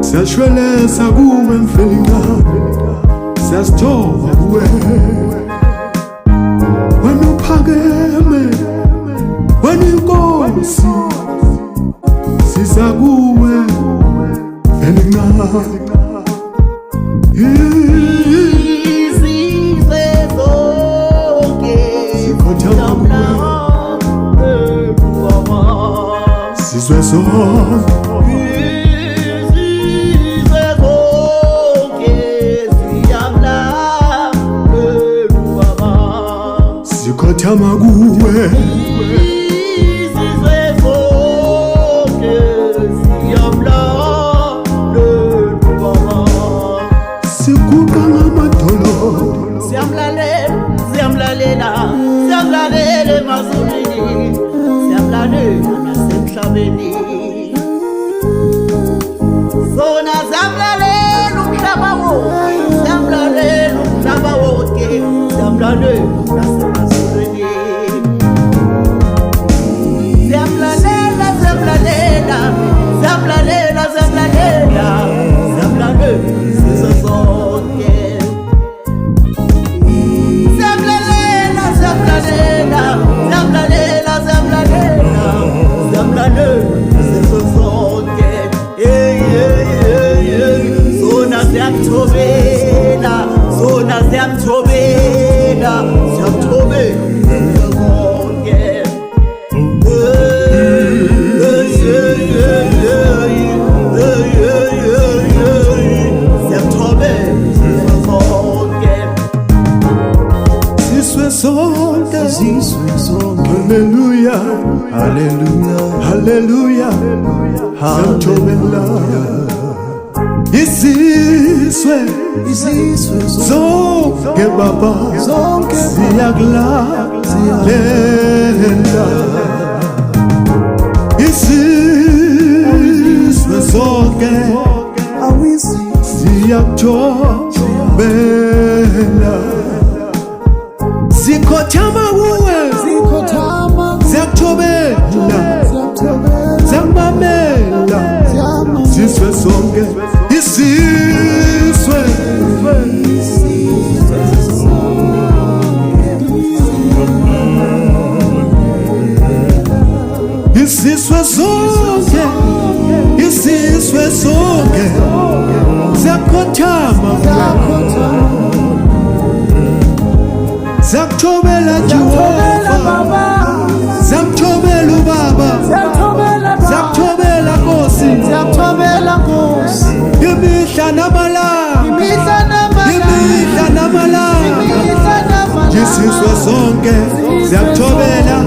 siyashweleza kuwe mfelika, siyasithoba kuwe wena uphakeme, wena inkosi, siza kuwe mfelika. Izizwe zonke sikhothama kuwe, sizwe sonke. Sikhothama kuwe, izizwe zonke siyamlalela Baba, siguqa ngamadolo, siyamlalela emazulwini, siyamlalela nasemhlabeni. Sona siyamlalela umhlaba wonke, siyamlalela umhlaba wonke, siyamlalela nasemazulwini. Siyamlalela sizwe sonke. Siyamlalela sizwe sonke. Sona siyamthobela, sona siyamthobela, siyamthobela sizwe sonke. Hallelujah, hallelujah, hallelujah, siyamthobela. Izizwe zonke Baba, ziyakulalela. Izizwe zonke ziyakuthobela. Sikhothama kuwe, ziyakuthobela, ziyakubamela. Sizwe sonke, izizwe zonke, izizwe zonke ziyakhothama, ziyakuthobela Jehova, ziyakuthobela uBaba, ziyakuthobela Nkosi, imihla namalanga, izizwe zonke ziyakuthobela,